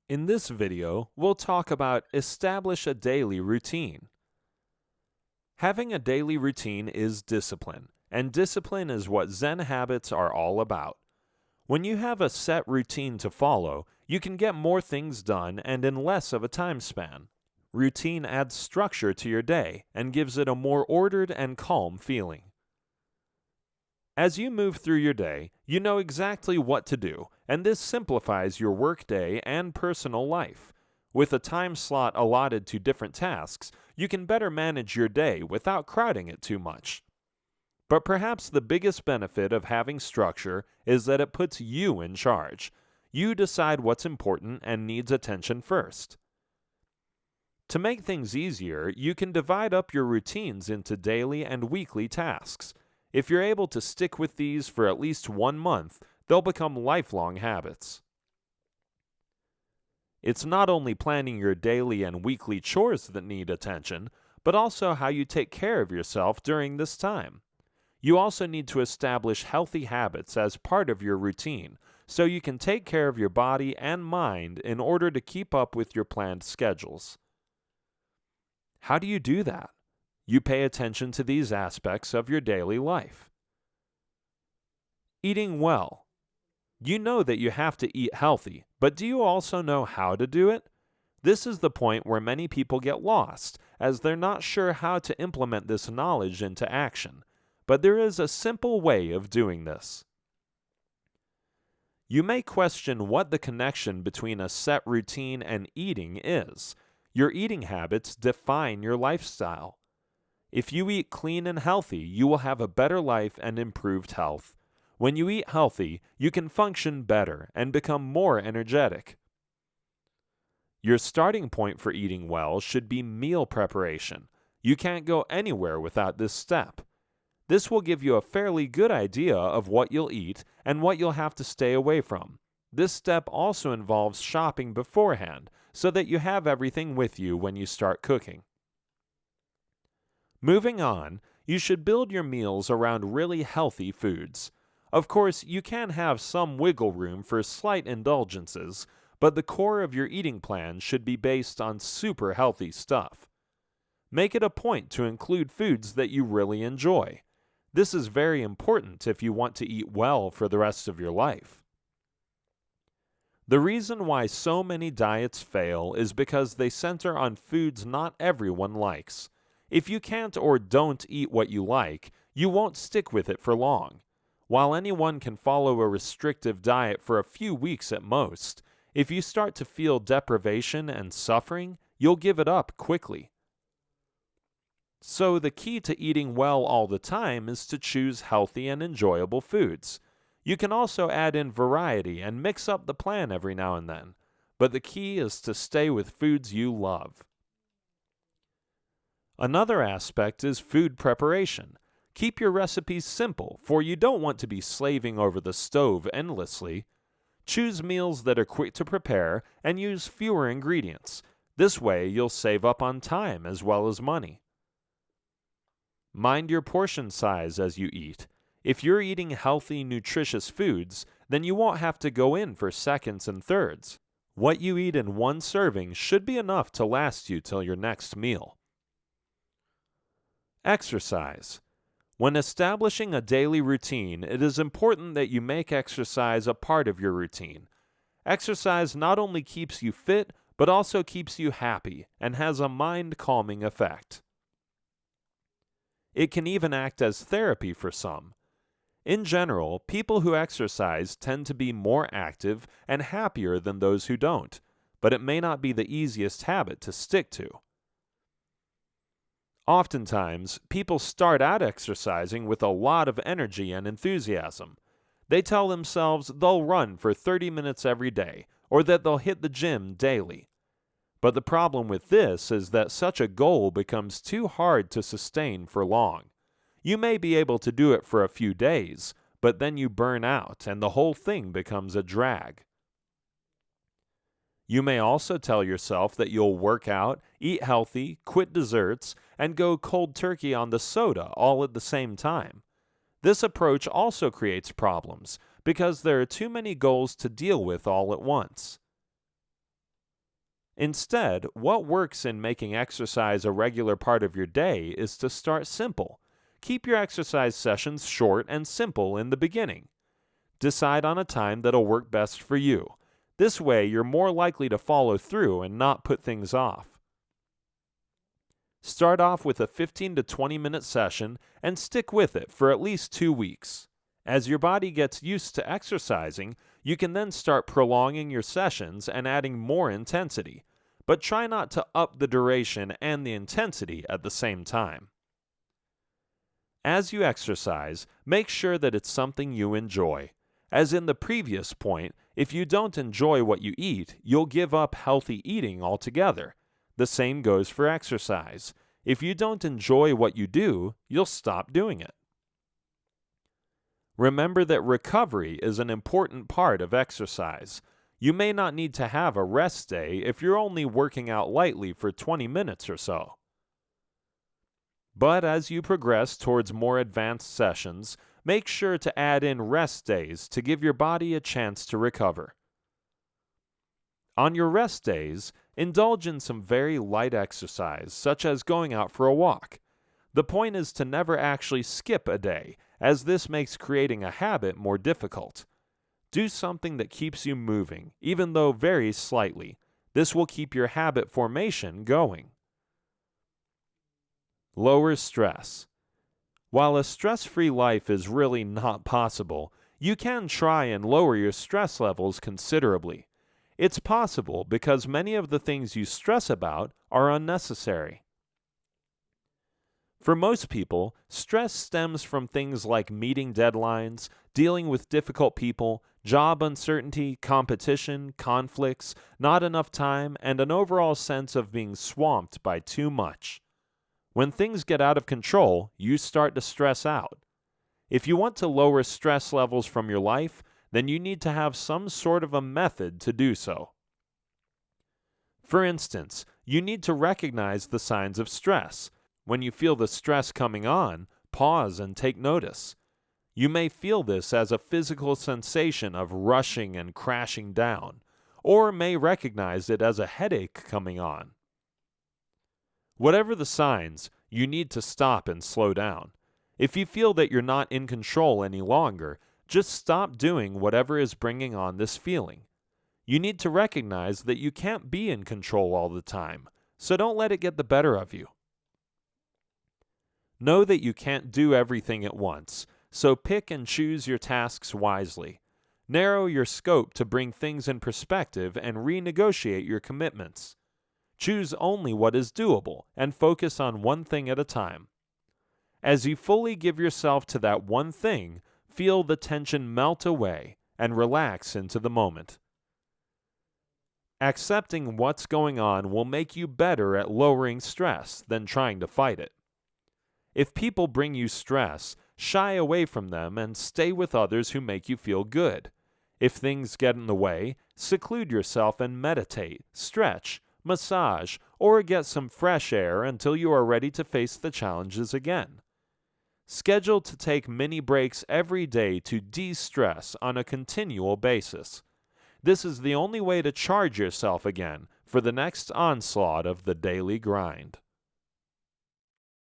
In this video, we'll talk about establish a daily routine. Having a daily routine is discipline, and discipline is what Zen habits are all about. When you have a set routine to follow, you can get more things done and in less of a time span. Routine adds structure to your day and gives it a more ordered and calm feeling. As you move through your day, you know exactly what to do, and this simplifies your workday and personal life. With a time slot allotted to different tasks, you can better manage your day without crowding it too much. But perhaps the biggest benefit of having structure is that it puts you in charge. You decide what's important and needs attention first. To make things easier, you can divide up your routines into daily and weekly tasks. If you're able to stick with these for at least 1 month, they'll become lifelong habits. It's not only planning your daily and weekly chores that need attention, but also how you take care of yourself during this time. You also need to establish healthy habits as part of your routine, so you can take care of your body and mind in order to keep up with your planned schedules. How do you do that? You pay attention to these aspects of your daily life. Eating well. You know that you have to eat healthy, but do you also know how to do it? This is the point where many people get lost, as they're not sure how to implement this knowledge into action. But there is a simple way of doing this. You may question what the connection between a set routine and eating is. Your eating habits define your lifestyle. If you eat clean and healthy, you will have a better life and improved health. When you eat healthy, you can function better and become more energetic. Your starting point for eating well should be meal preparation. You can't go anywhere without this step. This will give you a fairly good idea of what you'll eat and what you'll have to stay away from. This step also involves shopping beforehand so that you have everything with you when you start cooking. Moving on, you should build your meals around really healthy foods. Of course, you can have some wiggle room for slight indulgences, but the core of your eating plan should be based on super healthy stuff. Make it a point to include foods that you really enjoy. This is very important if you want to eat well for the rest of your life. The reason why so many diets fail is because they center on foods not everyone likes. If you can't or don't eat what you like, you won't stick with it for long. While anyone can follow a restrictive diet for a few weeks at most, if you start to feel deprivation and suffering, you'll give it up quickly. So the key to eating well all the time is to choose healthy and enjoyable foods. You can also add in variety and mix up the plan every now and then, but the key is to stay with foods you love. Another aspect is food preparation. Keep your recipes simple, for you don't want to be slaving over the stove endlessly. Choose meals that are quick to prepare and use fewer ingredients. This way you'll save up on time as well as money. Mind your portion size as you eat. If you're eating healthy, nutritious foods, then you won't have to go in for seconds and thirds. What you eat in one serving should be enough to last you till your next meal. Exercise. When establishing a daily routine, it is important that you make exercise a part of your routine. Exercise not only keeps you fit, but also keeps you happy and has a mind-calming effect. It can even act as therapy for some. In general, people who exercise tend to be more active and happier than those who don't, but it may not be the easiest habit to stick to. Oftentimes, people start out exercising with a lot of energy and enthusiasm. They tell themselves they'll run for 30 minutes every day, or that they'll hit the gym daily. But the problem with this is that such a goal becomes too hard to sustain for long. You may be able to do it for a few days, but then you burn out and the whole thing becomes a drag. You may also tell yourself that you'll work out, eat healthy, quit desserts, and go cold turkey on the soda all at the same time. This approach also creates problems because there are too many goals to deal with all at once. Instead, what works in making exercise a regular part of your day is to start simple. Keep your exercise sessions short and simple in the beginning. Decide on a time that'll work best for you. This way, you're more likely to follow through and not put things off. Start off with a 15 to 20 minute session and stick with it for at least 2 weeks. As your body gets used to exercising, you can then start prolonging your sessions and adding more intensity, but try not to up the duration and the intensity at the same time. As you exercise, make sure that it's something you enjoy. As in the previous point, if you don't enjoy what you eat, you'll give up healthy eating altogether. The same goes for exercise. If you don't enjoy what you do, you'll stop doing it. Remember that recovery is an important part of exercise. You may not need to have a rest day if you're only working out lightly for 20 minutes or so. But as you progress towards more advanced sessions, make sure to add in rest days to give your body a chance to recover. On your rest days, indulge in some very light exercise, such as going out for a walk. The point is to never actually skip a day, as this makes creating a habit more difficult. Do something that keeps you moving, even though very slightly. This will keep your habit formation going. Lower stress. While a stress-free life is really not possible, you can try and lower your stress levels considerably. It's possible because many of the things you stress about are unnecessary. For most people, stress stems from things like meeting deadlines, dealing with difficult people, job uncertainty, competition, conflicts, not enough time, and an overall sense of being swamped by too much. When things get out of control, you start to stress out. If you want to lower stress levels from your life, then you need to have some sort of a method to do so. For instance, you need to recognize the signs of stress. When you feel the stress coming on, pause and take notice. You may feel this as a physical sensation of rushing and crashing down, or may recognize it as a headache coming on. Whatever the signs, you need to stop and slow down. If you feel that you're not in control any longer, just stop doing whatever is bringing on this feeling. You need to recognize that you can't be in control all the time, so don't let it get the better of you. Know that you can't do everything at once, so pick and choose your tasks wisely. Narrow your scope to bring things in perspective and renegotiate your commitments. Choose only what is doable and focus on one thing at a time. As you fully give yourself to that one thing, feel the tension melt away and relax into the moment. Accepting what's going on will make you better at lowering stress than trying to fight it. If people bring you stress, shy away from them and stay with others who make you feel good. If things get in the way, seclude yourself and meditate, stretch, massage, or get some fresh air until you are ready to face the challenges again. Schedule to take mini breaks every day to de-stress on a continual basis. This is the only way to charge yourself again for the next onslaught of the daily grind.